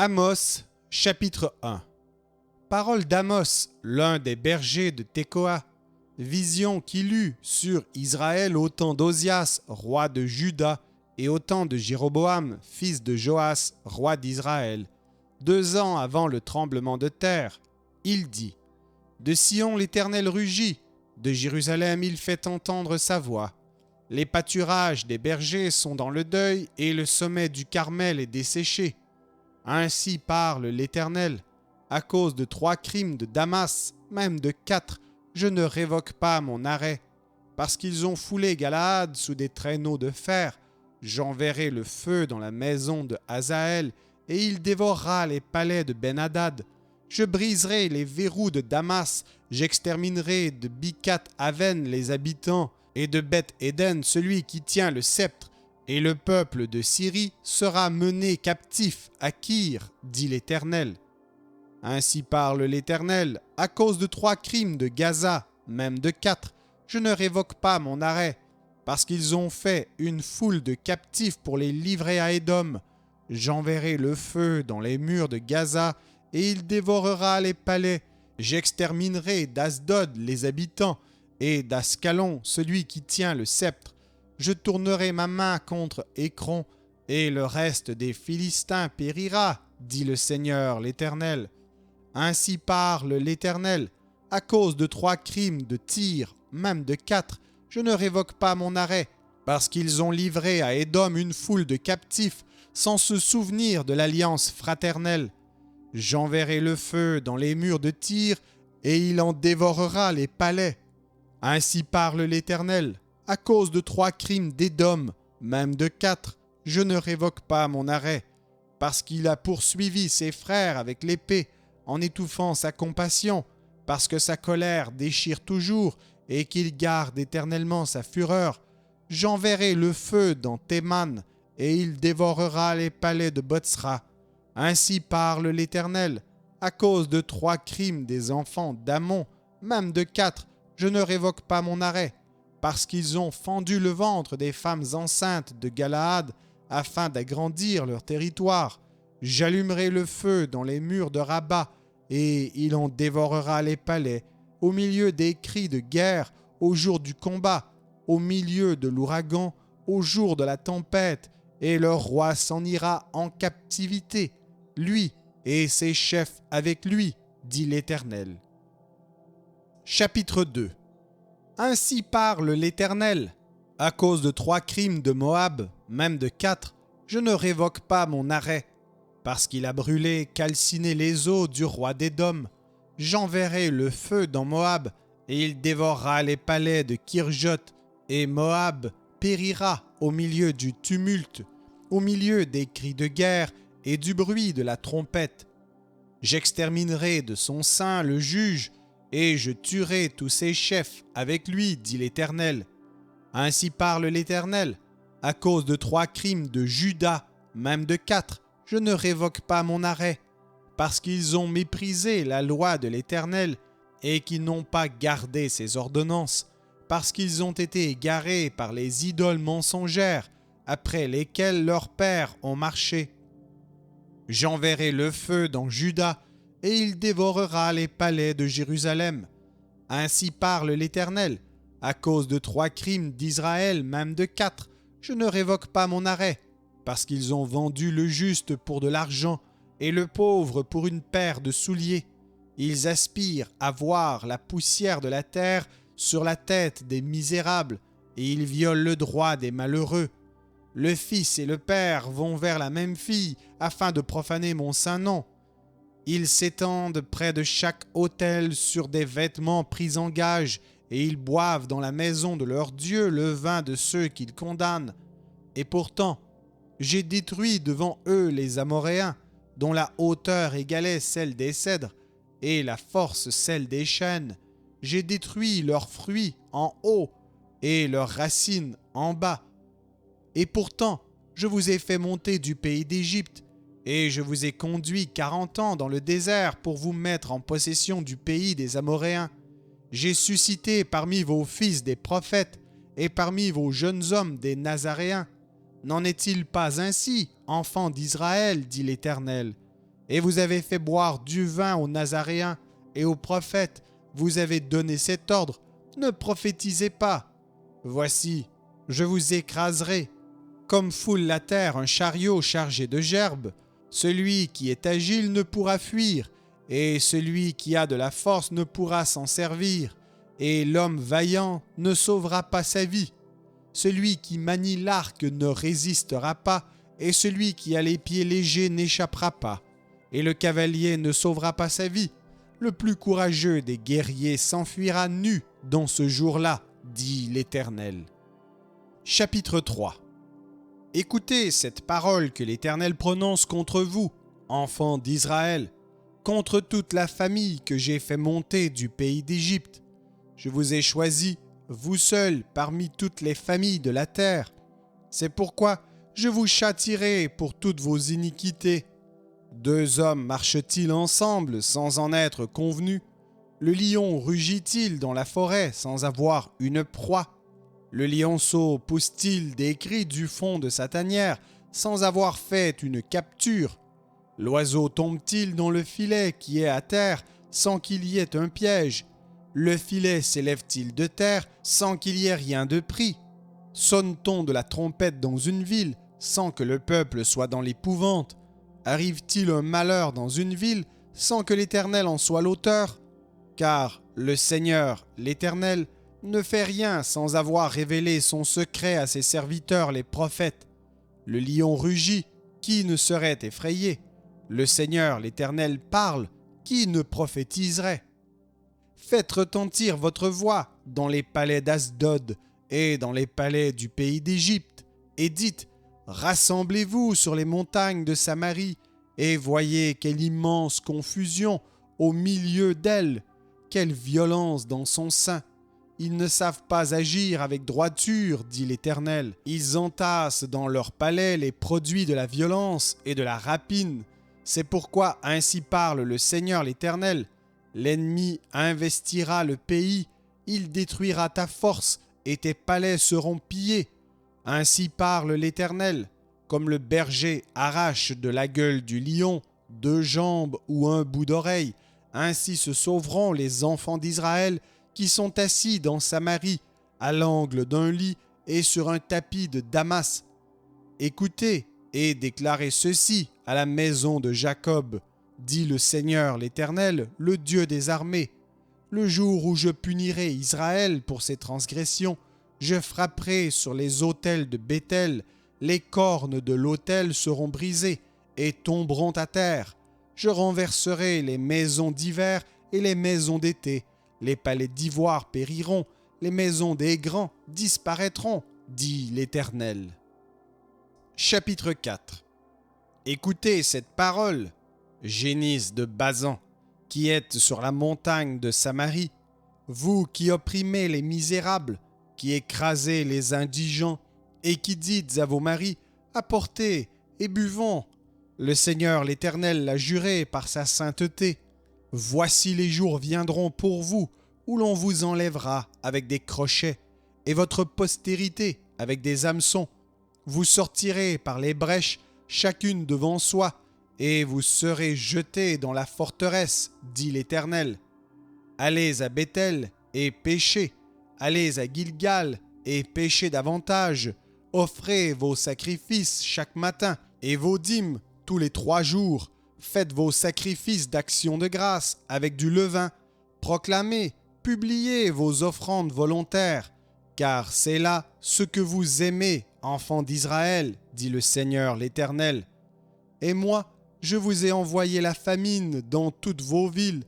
Amos, chapitre 1. Parole d'Amos, l'un des bergers de Tekoa. Vision qu'il eut sur Israël au temps d'Ozias, roi de Juda, et au temps de Jéroboam, fils de Joas, roi d'Israël. 2 ans avant le tremblement de terre, il dit : De Sion l'Éternel rugit, de Jérusalem il fait entendre sa voix. Les pâturages des bergers sont dans le deuil, et le sommet du Carmel est desséché. Ainsi parle l'Éternel. À cause de 3 crimes de Damas, même de 4, je ne révoque pas mon arrêt. Parce qu'ils ont foulé Galaad sous des traîneaux de fer, j'enverrai le feu dans la maison de Hazaël, et il dévorera les palais de Ben-Hadad. Je briserai les verrous de Damas, j'exterminerai de Bicat-Aven les habitants, et de Beth-Éden celui qui tient le sceptre, et le peuple de Syrie sera mené captif à Kir, dit l'Éternel. Ainsi parle l'Éternel, à cause de 3 crimes de Gaza, même de 4, je ne révoque pas mon arrêt, parce qu'ils ont fait une foule de captifs pour les livrer à Édom. J'enverrai le feu dans les murs de Gaza, et il dévorera les palais. J'exterminerai d'Asdod les habitants, et d'Ascalon celui qui tient le sceptre. Je tournerai ma main contre Écron, et le reste des Philistins périra, dit le Seigneur l'Éternel. Ainsi parle l'Éternel, à cause de 3 crimes de Tyr, même de 4, je ne révoque pas mon arrêt, parce qu'ils ont livré à Édom une foule de captifs, sans se souvenir de l'alliance fraternelle. J'enverrai le feu dans les murs de Tyr, et il en dévorera les palais. Ainsi parle l'Éternel, à cause de 3 crimes d'Édom, même de 4, je ne révoque pas mon arrêt, parce qu'il a poursuivi ses frères avec l'épée, en étouffant sa compassion, parce que sa colère déchire toujours, et qu'il garde éternellement sa fureur. J'enverrai le feu dans Théman, et il dévorera les palais de Botsra. Ainsi parle l'Éternel, à cause de 3 crimes des enfants d'Ammon, même de 4, je ne révoque pas mon arrêt, parce qu'ils ont fendu le ventre des femmes enceintes de Galaad, afin d'agrandir leur territoire. J'allumerai le feu dans les murs de Rabat, et il en dévorera les palais, au milieu des cris de guerre, au jour du combat, au milieu de l'ouragan, au jour de la tempête, et leur roi s'en ira en captivité, lui et ses chefs avec lui, dit l'Éternel. Chapitre 2. Ainsi parle l'Éternel. À cause de 3 crimes de Moab, même de 4, je ne révoque pas mon arrêt. Parce qu'il a brûlé, calciné les eaux du roi d'Édom, j'enverrai le feu dans Moab, et il dévorera les palais de Kirjot, et Moab périra au milieu du tumulte, au milieu des cris de guerre et du bruit de la trompette. J'exterminerai de son sein le juge, et je tuerai tous ses chefs avec lui, dit l'Éternel. Ainsi parle l'Éternel, à cause de 3 crimes de Juda, même de 4, je ne révoque pas mon arrêt, parce qu'ils ont méprisé la loi de l'Éternel et qu'ils n'ont pas gardé ses ordonnances, parce qu'ils ont été égarés par les idoles mensongères après lesquelles leurs pères ont marché. J'enverrai le feu dans Juda, et il dévorera les palais de Jérusalem. Ainsi parle l'Éternel, à cause de 3 crimes d'Israël, même de 4, je ne révoque pas mon arrêt, parce qu'ils ont vendu le juste pour de l'argent et le pauvre pour une paire de souliers. Ils aspirent à voir la poussière de la terre sur la tête des misérables, et ils violent le droit des malheureux. Le fils et le père vont vers la même fille afin de profaner mon saint nom. Ils s'étendent près de chaque autel sur des vêtements pris en gage, et ils boivent dans la maison de leur Dieu le vin de ceux qu'ils condamnent. Et pourtant, j'ai détruit devant eux les Amoréens, dont la hauteur égalait celle des cèdres, et la force celle des chênes. J'ai détruit leurs fruits en haut, et leurs racines en bas. Et pourtant, je vous ai fait monter du pays d'Égypte, et je vous ai conduit 40 ans dans le désert pour vous mettre en possession du pays des Amoréens. J'ai suscité parmi vos fils des prophètes, et parmi vos jeunes hommes des Nazaréens. N'en est-il pas ainsi, enfants d'Israël, dit l'Éternel? Et vous avez fait boire du vin aux Nazaréens et aux prophètes. Vous avez donné cet ordre. Ne prophétisez pas. Voici, je vous écraserai. Comme foule la terre un chariot chargé de gerbes, celui qui est agile ne pourra fuir, et celui qui a de la force ne pourra s'en servir, et l'homme vaillant ne sauvera pas sa vie. Celui qui manie l'arc ne résistera pas, et celui qui a les pieds légers n'échappera pas, et le cavalier ne sauvera pas sa vie. Le plus courageux des guerriers s'enfuira nu dans ce jour-là, dit l'Éternel. Chapitre 3. Écoutez cette parole que l'Éternel prononce contre vous, enfants d'Israël, contre toute la famille que j'ai fait monter du pays d'Égypte. Je vous ai choisis, vous seuls, parmi toutes les familles de la terre. C'est pourquoi je vous châtierai pour toutes vos iniquités. 2 hommes marchent-ils ensemble sans en être convenus? Le lion rugit-il dans la forêt sans avoir une proie? Le lionceau pousse-t-il des cris du fond de sa tanière sans avoir fait une capture? L'oiseau tombe-t-il dans le filet qui est à terre sans qu'il y ait un piège? Le filet s'élève-t-il de terre sans qu'il y ait rien de pris? Sonne-t-on de la trompette dans une ville sans que le peuple soit dans l'épouvante? Arrive-t-il un malheur dans une ville sans que l'Éternel en soit l'auteur? Car le Seigneur, l'Éternel, ne fait rien sans avoir révélé son secret à ses serviteurs les prophètes. Le lion rugit, qui ne serait effrayé? Le Seigneur, l'Éternel, parle, qui ne prophétiserait? Faites retentir votre voix dans les palais d'Asdod et dans les palais du pays d'Égypte, et dites, rassemblez-vous sur les montagnes de Samarie, et voyez quelle immense confusion au milieu d'elle, quelle violence dans son sein. Ils ne savent pas agir avec droiture, dit l'Éternel. Ils entassent dans leurs palais les produits de la violence et de la rapine. C'est pourquoi ainsi parle le Seigneur l'Éternel. L'ennemi investira le pays, il détruira ta force et tes palais seront pillés. Ainsi parle l'Éternel. Comme le berger arrache de la gueule du lion 2 jambes ou un bout d'oreille, ainsi se sauveront les enfants d'Israël qui sont assis dans Samarie, à l'angle d'un lit et sur un tapis de Damas. Écoutez et déclarez ceci à la maison de Jacob, dit le Seigneur l'Éternel, le Dieu des armées. Le jour où je punirai Israël pour ses transgressions, je frapperai sur les autels de Béthel, les cornes de l'autel seront brisées et tomberont à terre. Je renverserai les maisons d'hiver et les maisons d'été. Les palais d'ivoire périront, les maisons des grands disparaîtront, dit l'Éternel. Chapitre 4. Écoutez cette parole, génisses de Bazan, qui êtes sur la montagne de Samarie, vous qui opprimez les misérables, qui écrasez les indigents, et qui dites à vos maris, apportez et buvons. Le Seigneur l'Éternel l'a juré par sa sainteté. Voici les jours viendront pour vous, où l'on vous enlèvera avec des crochets, et votre postérité avec des hameçons. Vous sortirez par les brèches, chacune devant soi, et vous serez jetés dans la forteresse, dit l'Éternel. Allez à Béthel et péchez, allez à Gilgal et péchez davantage. Offrez vos sacrifices chaque matin et vos dîmes tous les 3 jours. Faites vos sacrifices d'action de grâce avec du levain. Proclamez, publiez vos offrandes volontaires, car c'est là ce que vous aimez, enfants d'Israël, dit le Seigneur l'Éternel. Et moi, je vous ai envoyé la famine dans toutes vos villes,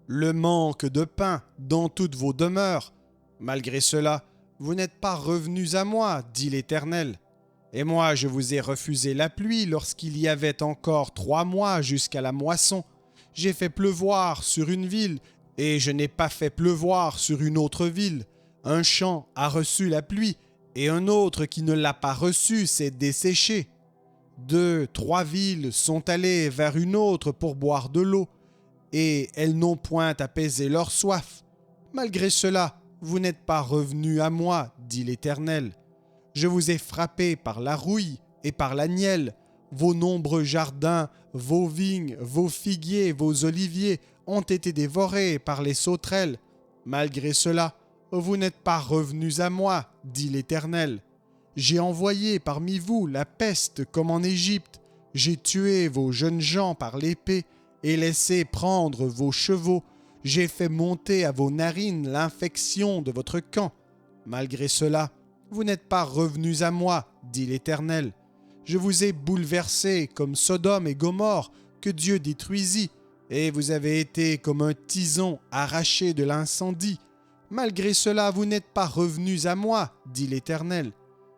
le manque de pain dans toutes vos demeures. Malgré cela, vous n'êtes pas revenus à moi, dit l'Éternel. Et moi, je vous ai refusé la pluie lorsqu'il y avait encore 3 mois jusqu'à la moisson. J'ai fait pleuvoir sur une ville, et je n'ai pas fait pleuvoir sur une autre ville. Un champ a reçu la pluie, et un autre qui ne l'a pas reçue s'est desséché. 2, 3 villes sont allées vers une autre pour boire de l'eau, et elles n'ont point apaisé leur soif. Malgré cela, vous n'êtes pas revenus à moi, dit l'Éternel. Je vous ai frappé par la rouille et par la nielle. Vos nombreux jardins, vos vignes, vos figuiers, vos oliviers ont été dévorés par les sauterelles. Malgré cela, vous n'êtes pas revenus à moi, dit l'Éternel. J'ai envoyé parmi vous la peste comme en Égypte. J'ai tué vos jeunes gens par l'épée et laissé prendre vos chevaux. J'ai fait monter à vos narines l'infection de votre camp. Malgré cela, vous n'êtes pas revenus à moi, dit l'Éternel. Je vous ai bouleversés comme Sodome et Gomorrhe que Dieu détruisit, et vous avez été comme un tison arraché de l'incendie. Malgré cela, vous n'êtes pas revenus à moi, dit l'Éternel.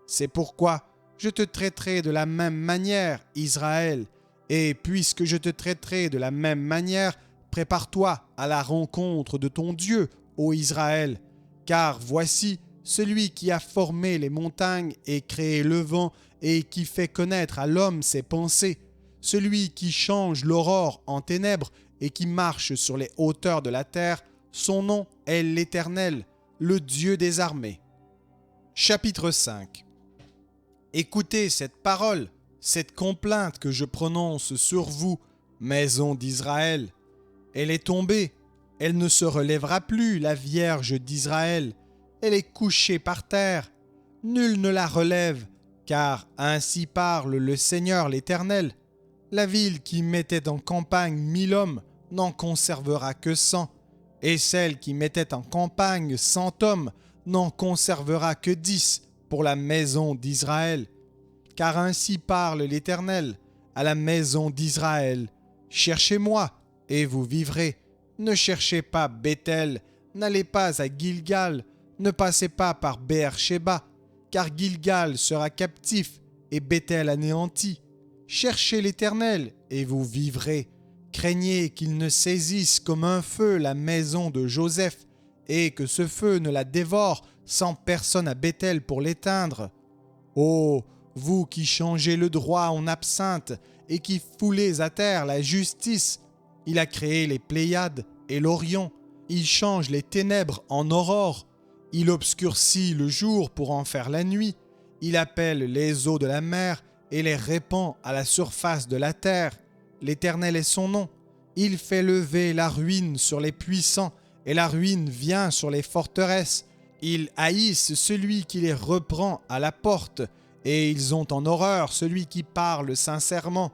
C'est pourquoi je te traiterai de la même manière, Israël, et puisque je te traiterai de la même manière, prépare-toi à la rencontre de ton Dieu, ô Israël, car voici celui qui a formé les montagnes et créé le vent et qui fait connaître à l'homme ses pensées, celui qui change l'aurore en ténèbres et qui marche sur les hauteurs de la terre, son nom est l'Éternel, le Dieu des armées. Chapitre 5. Écoutez cette parole, cette complainte que je prononce sur vous, maison d'Israël. Elle est tombée, elle ne se relèvera plus, la Vierge d'Israël. Elle est couchée par terre. Nul ne la relève, car ainsi parle le Seigneur l'Éternel. La ville qui mettait en campagne 1000 hommes n'en conservera que 100, et celle qui mettait en campagne 100 hommes n'en conservera que 10 pour la maison d'Israël. Car ainsi parle l'Éternel à la maison d'Israël. Cherchez-moi, et vous vivrez. Ne cherchez pas Béthel, n'allez pas à Gilgal, ne passez pas par Béer-Shéba, car Gilgal sera captif et Béthel anéanti. Cherchez l'Éternel, et vous vivrez. Craignez qu'il ne saisisse comme un feu la maison de Joseph, et que ce feu ne la dévore sans personne à Béthel pour l'éteindre. Ô vous qui changez le droit en absinthe et qui foulez à terre la justice, il a créé les Pléiades et l'Orion, il change les ténèbres en aurore, il obscurcit le jour pour en faire la nuit, il appelle les eaux de la mer et les répand à la surface de la terre. L'Éternel est son nom. Il fait lever la ruine sur les puissants et la ruine vient sur les forteresses. Ils haïssent celui qui les reprend à la porte et ils ont en horreur celui qui parle sincèrement.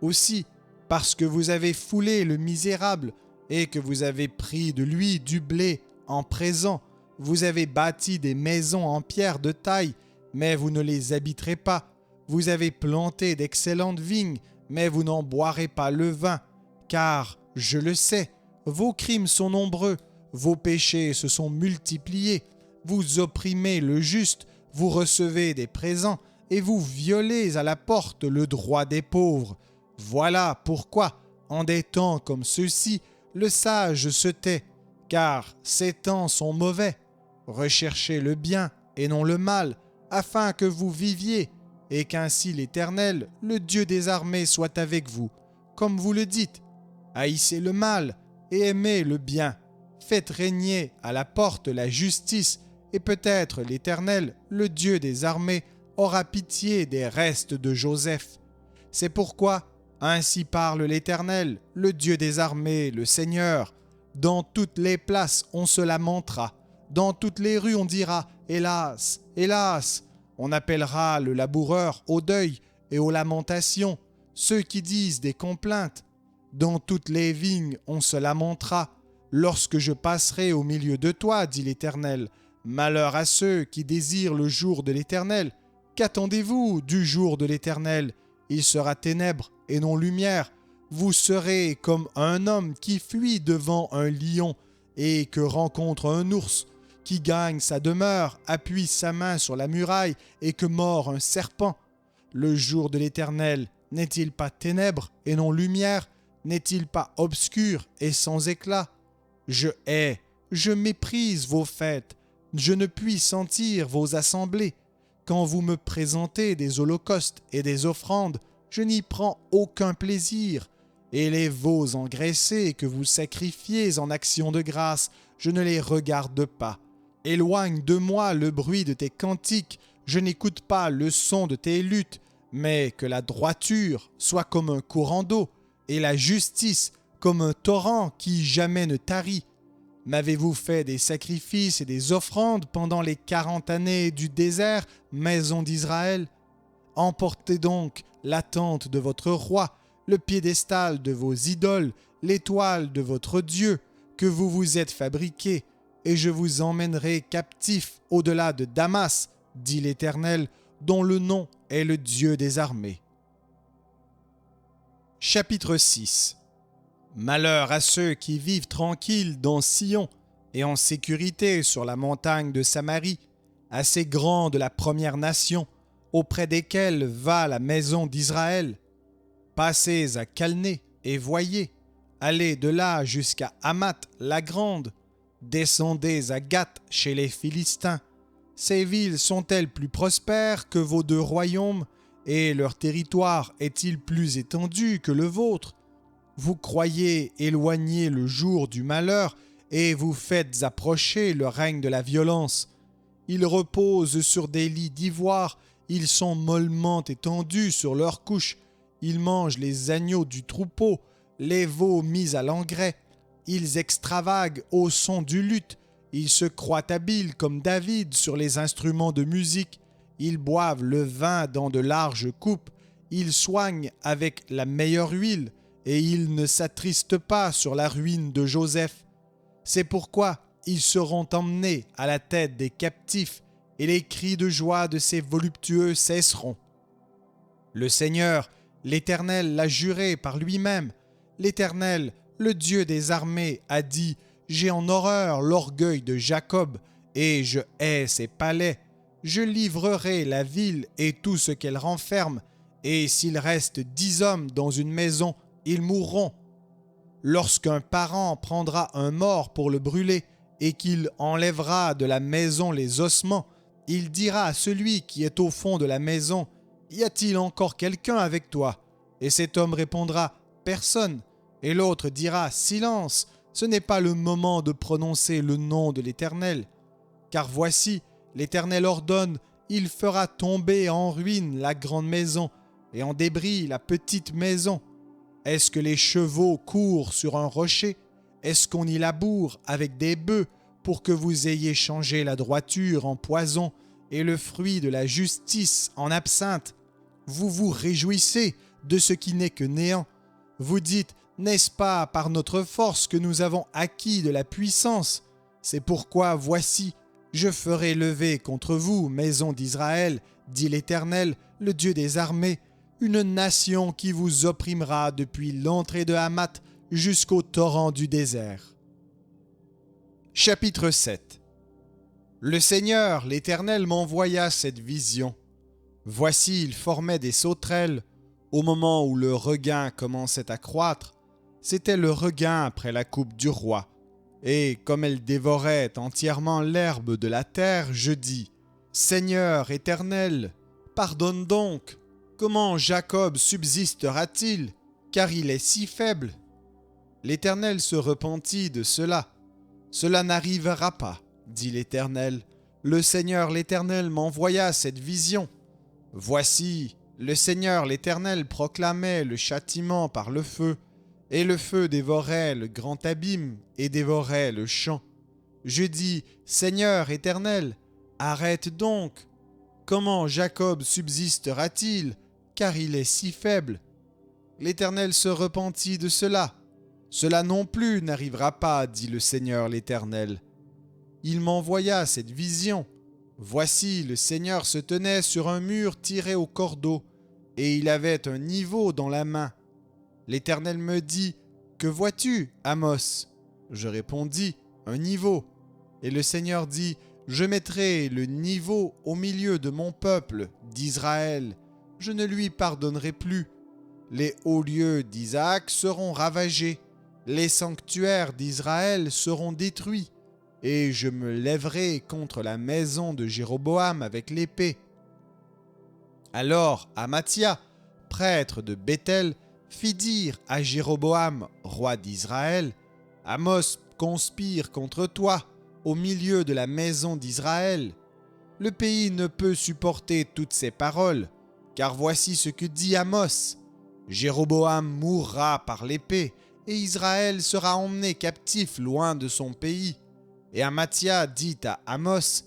Aussi, parce que vous avez foulé le misérable et que vous avez pris de lui du blé en présent, vous avez bâti des maisons en pierre de taille, mais vous ne les habiterez pas. Vous avez planté d'excellentes vignes, mais vous n'en boirez pas le vin. Car, je le sais, vos crimes sont nombreux, vos péchés se sont multipliés. Vous opprimez le juste, vous recevez des présents, et vous violez à la porte le droit des pauvres. Voilà pourquoi, en des temps comme ceux-ci, le sage se tait, car ces temps sont mauvais. Recherchez le bien et non le mal, afin que vous viviez, et qu'ainsi l'Éternel, le Dieu des armées, soit avec vous. Comme vous le dites, haïssez le mal et aimez le bien. Faites régner à la porte la justice, et peut-être l'Éternel, le Dieu des armées, aura pitié des restes de Joseph. C'est pourquoi, ainsi parle l'Éternel, le Dieu des armées, le Seigneur. Dans toutes les places on se lamentera, dans toutes les rues on dira « Hélas, hélas !» On appellera le laboureur au deuil et aux lamentations, ceux qui disent des complaintes. Dans toutes les vignes on se lamentera. Lorsque je passerai au milieu de toi, dit l'Éternel, malheur à ceux qui désirent le jour de l'Éternel. Qu'attendez-vous du jour de l'Éternel? Il sera ténèbres et non lumière. Vous serez comme un homme qui fuit devant un lion et que rencontre un ours, qui gagne sa demeure, appuie sa main sur la muraille et que mord un serpent. Le jour de l'Éternel n'est-il pas ténèbres et non lumière? N'est-il pas obscur et sans éclat? Je hais, je méprise vos fêtes, je ne puis sentir vos assemblées. Quand vous me présentez des holocaustes et des offrandes, je n'y prends aucun plaisir. Et les veaux engraissés que vous sacrifiez en action de grâce, je ne les regarde pas. Éloigne de moi le bruit de tes cantiques, je n'écoute pas le son de tes luttes. mais que la droiture soit comme un courant d'eau, et la justice comme un torrent qui jamais ne tarit. M'avez-vous fait des sacrifices et des offrandes pendant les 40 années du désert, maison d'Israël? Emportez donc la tente de votre roi, le piédestal de vos idoles, l'étoile de votre Dieu, que vous vous êtes fabriqué, et je vous emmènerai captifs au-delà de Damas, dit l'Éternel, dont le nom est le Dieu des armées. Chapitre 6. Malheur à ceux qui vivent tranquilles dans Sion et en sécurité sur la montagne de Samarie, assez grande la première nation, auprès desquelles va la maison d'Israël. Passez à Calné et voyez, allez de là jusqu'à Hamath la grande, descendez à Gath chez les Philistins. Ces villes sont-elles plus prospères que vos deux royaumes, et leur territoire est-il plus étendu que le vôtre? Vous croyez éloigner le jour du malheur, et vous faites approcher le règne de la violence. Ils reposent sur des lits d'ivoire, ils sont mollement étendus sur leurs couches, ils mangent les agneaux du troupeau, les veaux mis à l'engrais, ils extravaguent au son du luth, ils se croient habiles comme David sur les instruments de musique, ils boivent le vin dans de larges coupes, ils soignent avec la meilleure huile, et ils ne s'attristent pas sur la ruine de Joseph. C'est pourquoi ils seront emmenés à la tête des captifs, et les cris de joie de ces voluptueux cesseront. Le Seigneur, l'Éternel, l'a juré par lui-même. L'Éternel, le Dieu des armées, a dit « J'ai en horreur l'orgueil de Jacob, et je hais ses palais. Je livrerai la ville et tout ce qu'elle renferme, et s'il reste 10 hommes dans une maison, ils mourront. Lorsqu'un parent prendra un mort pour le brûler, et qu'il enlèvera de la maison les ossements, il dira à celui qui est au fond de la maison, « Y a-t-il encore quelqu'un avec toi ?» Et cet homme répondra, « Personne. » Et l'autre dira, « Silence, ce n'est pas le moment de prononcer le nom de l'Éternel. Car voici, l'Éternel ordonne, il fera tomber en ruine la grande maison, et en débris la petite maison. Est-ce que les chevaux courent sur un rocher? Est-ce qu'on y laboure avec des bœufs pour que vous ayez changé la droiture en poison et le fruit de la justice en absinthe? Vous vous réjouissez de ce qui n'est que néant. Vous dites, n'est-ce pas par notre force que nous avons acquis de la puissance? C'est pourquoi voici, je ferai lever contre vous, maison d'Israël, dit l'Éternel, le Dieu des armées, une nation qui vous opprimera depuis l'entrée de Hamath jusqu'au torrent du désert. Chapitre 7. Le Seigneur, l'Éternel, m'envoya cette vision. Voici, il formait des sauterelles. Au moment où le regain commençait à croître, c'était le regain après la coupe du roi. Et comme elle dévorait entièrement l'herbe de la terre, je dis, « Seigneur éternel, pardonne donc. Comment Jacob subsistera-t-il, car il est si faible ?» L'Éternel se repentit de cela. « Cela n'arrivera pas, dit l'Éternel. Le Seigneur l'Éternel m'envoya cette vision. Voici, le Seigneur l'Éternel proclamait le châtiment par le feu, et le feu dévorait le grand abîme et dévorait le champ. Je dis, Seigneur éternel, arrête donc. Comment Jacob subsistera-t-il, car il est si faible? L'Éternel se repentit de cela. Cela non plus n'arrivera pas, dit le Seigneur l'Éternel. Il m'envoya cette vision. Voici, le Seigneur se tenait sur un mur tiré au cordeau, et il avait un niveau dans la main. L'Éternel me dit, « Que vois-tu, Amos ?» Je répondis, « Un niveau. » Et le Seigneur dit, « Je mettrai le niveau au milieu de mon peuple, d'Israël. Je ne lui pardonnerai plus. Les hauts lieux d'Isaac seront ravagés. Les sanctuaires d'Israël seront détruits. Et je me lèverai contre la maison de Jéroboam avec l'épée. » Alors Amathia, prêtre de Béthel, fit dire à Jéroboam, roi d'Israël, « Amos conspire contre toi au milieu de la maison d'Israël. Le pays ne peut supporter toutes ces paroles. car voici ce que dit Amos. Jéroboam mourra par l'épée, et Israël sera emmené captif loin de son pays. Et Amathia dit à Amos,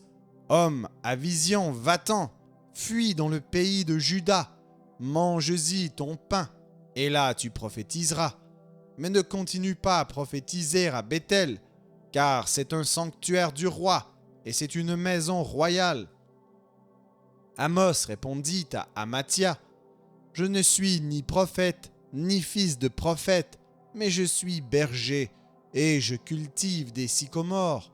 homme à vision, va-t'en, fuis dans le pays de Juda, mange-y ton pain, et là tu prophétiseras. Mais ne continue pas à prophétiser à Béthel, car c'est un sanctuaire du roi, et c'est une maison royale. Amos répondit à Amathia, je ne suis ni prophète, ni fils de prophète, mais je suis berger, et je cultive des sycomores.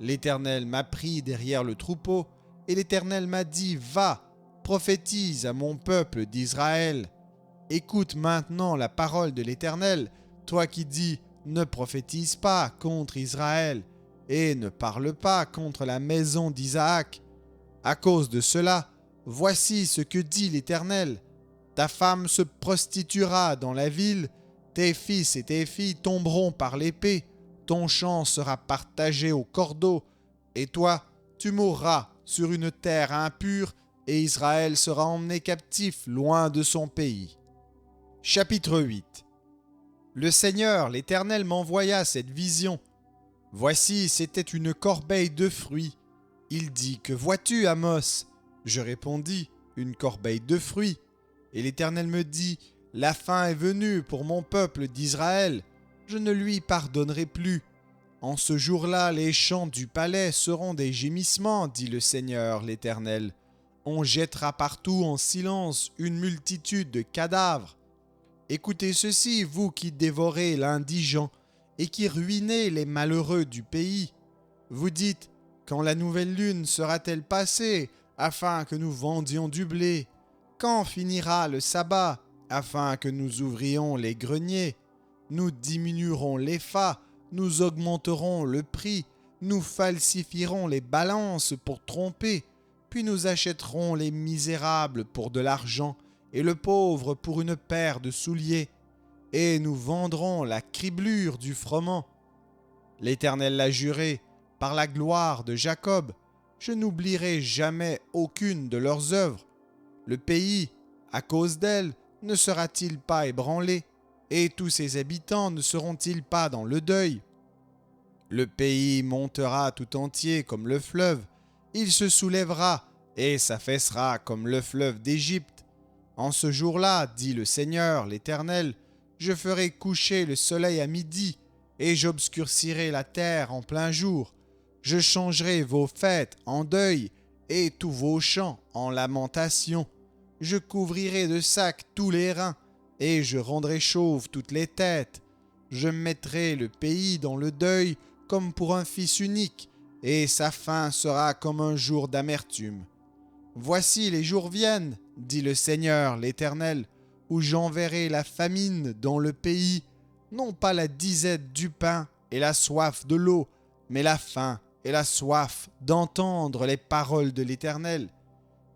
L'Éternel m'a pris derrière le troupeau, et l'Éternel m'a dit, va, prophétise à mon peuple d'Israël. Écoute maintenant la parole de l'Éternel, toi qui dis, ne prophétise pas contre Israël, et ne parle pas contre la maison d'Isaac. À cause de cela, voici ce que dit l'Éternel. Ta femme se prostituera dans la ville, tes fils et tes filles tomberont par l'épée, ton champ sera partagé au cordeau, et toi, tu mourras sur une terre impure, et Israël sera emmené captif loin de son pays. Chapitre 8. Le Seigneur, l'Éternel, m'envoya cette vision. Voici, c'était une corbeille de fruits. Il dit, que vois-tu, Amos? Je répondis, une corbeille de fruits. Et l'Éternel me dit, la fin est venue pour mon peuple d'Israël. Je ne lui pardonnerai plus. En ce jour-là, les champs du palais seront des gémissements, dit le Seigneur, l'Éternel. On jettera partout en silence une multitude de cadavres. Écoutez ceci, vous qui dévorez l'indigent et qui ruinez les malheureux du pays. Vous dites, quand la nouvelle lune sera-t-elle passée, afin que nous vendions du blé? Quand finira le sabbat, afin que nous ouvrions les greniers? Nous diminuerons l'épha, nous augmenterons le prix, nous falsifierons les balances pour tromper, puis nous achèterons les misérables pour de l'argent et le pauvre pour une paire de souliers, et nous vendrons la criblure du froment. L'Éternel l'a juré, par la gloire de Jacob, je n'oublierai jamais aucune de leurs œuvres. Le pays, à cause d'elles, ne sera-t-il pas ébranlé, et tous ses habitants ne seront-ils pas dans le deuil? Le pays montera tout entier comme le fleuve, il se soulèvera et s'affaissera comme le fleuve d'Égypte. En ce jour-là, dit le Seigneur, l'Éternel, je ferai coucher le soleil à midi, et j'obscurcirai la terre en plein jour. Je changerai vos fêtes en deuil, et tous vos chants en lamentation. Je couvrirai de sacs tous les reins, et je rendrai chauves toutes les têtes. Je mettrai le pays dans le deuil comme pour un fils unique, et sa fin sera comme un jour d'amertume. Voici les jours viennent, dit le Seigneur l'Éternel, où j'enverrai la famine dans le pays, non pas la disette du pain et la soif de l'eau, mais la faim et la soif d'entendre les paroles de l'Éternel.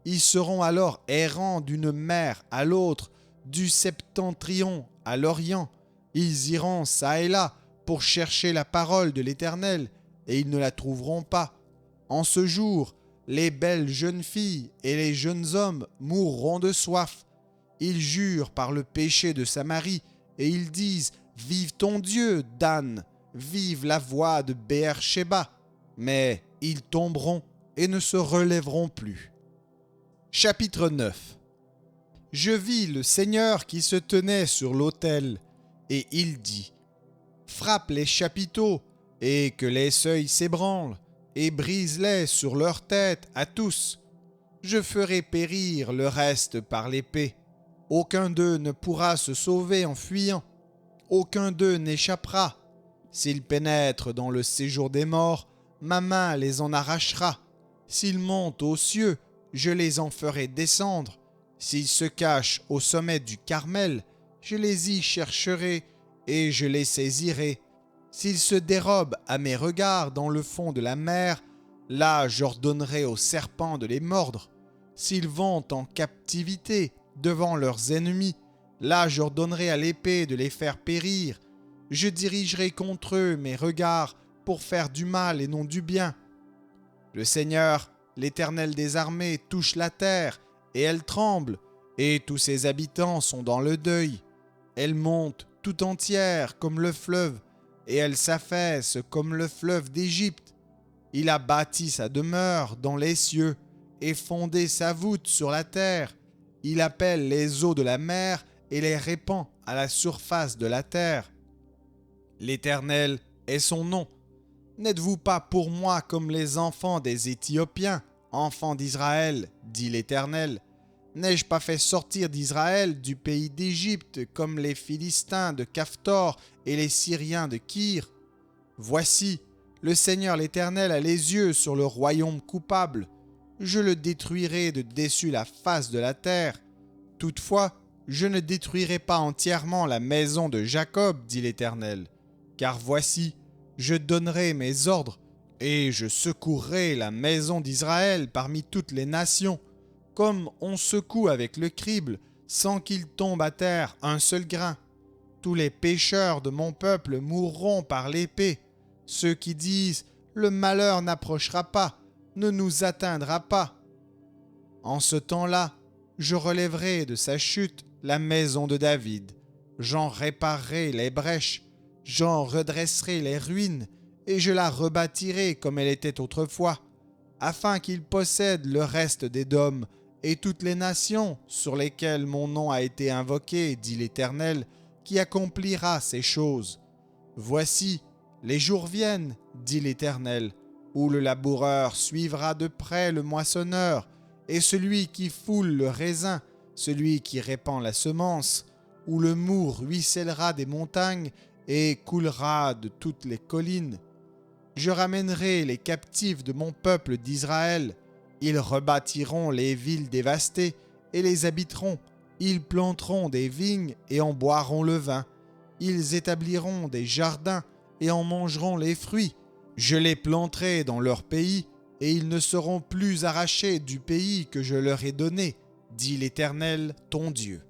Ils seront alors errants d'une mer à l'autre, du septentrion à l'orient. Ils iront çà et là pour chercher la parole de l'Éternel, et ils ne la trouveront pas. En ce jour, les belles jeunes filles et les jeunes hommes mourront de soif. Ils jurent par le péché de Samarie, et ils disent, vive ton Dieu, Dan, vive la voix de Béer-Shéba. Mais ils tomberont et ne se relèveront plus. Chapitre 9. Je vis le Seigneur qui se tenait sur l'autel, et il dit, frappe les chapiteaux, et que les seuils s'ébranlent, et brise-les sur leur tête à tous. Je ferai périr le reste par l'épée. Aucun d'eux ne pourra se sauver en fuyant. Aucun d'eux n'échappera. S'ils pénètrent dans le séjour des morts, ma main les en arrachera. S'ils montent aux cieux, je les en ferai descendre. S'ils se cachent au sommet du Carmel, je les y chercherai et je les saisirai. S'ils se dérobent à mes regards dans le fond de la mer, là j'ordonnerai aux serpents de les mordre. S'ils vont en captivité devant leurs ennemis, là j'ordonnerai à l'épée de les faire périr. Je dirigerai contre eux mes regards pour faire du mal et non du bien. Le Seigneur, l'Éternel des armées, touche la terre, et elle tremble, et tous ses habitants sont dans le deuil. Elle monte tout entière comme le fleuve, et elle s'affaisse comme le fleuve d'Égypte. Il a bâti sa demeure dans les cieux, et fondé sa voûte sur la terre. Il appelle les eaux de la mer et les répand à la surface de la terre. L'Éternel est son nom. N'êtes-vous pas pour moi comme les enfants des Éthiopiens, enfants d'Israël, dit l'Éternel? N'ai-je pas fait sortir d'Israël du pays d'Égypte comme les Philistins de Caphtor et les Syriens de Kyr? Voici, le Seigneur l'Éternel a les yeux sur le royaume coupable. Je le détruirai de dessus la face de la terre. Toutefois, je ne détruirai pas entièrement la maison de Jacob, dit l'Éternel. Car voici, je donnerai mes ordres, et je secouerai la maison d'Israël parmi toutes les nations, comme on secoue avec le crible, sans qu'il tombe à terre un seul grain. Tous les pécheurs de mon peuple mourront par l'épée. Ceux qui disent « Le malheur n'approchera pas, ne nous atteindra pas ». En ce temps-là, je relèverai de sa chute la maison de David. J'en réparerai les brèches, j'en redresserai les ruines, et je la rebâtirai comme elle était autrefois, afin qu'il possède le reste d'Édom et toutes les nations sur lesquelles mon nom a été invoqué, dit l'Éternel, qui accomplira ces choses. Voici, les jours viennent, dit l'Éternel, où le laboureur suivra de près le moissonneur, et celui qui foule le raisin, celui qui répand la semence, où le mou ruissellera des montagnes et coulera de toutes les collines. Je ramènerai les captifs de mon peuple d'Israël. Ils rebâtiront les villes dévastées et les habiteront. Ils planteront des vignes et en boiront le vin. Ils établiront des jardins et en mangeront les fruits. Je les planterai dans leur pays et ils ne seront plus arrachés du pays que je leur ai donné, dit l'Éternel ton Dieu.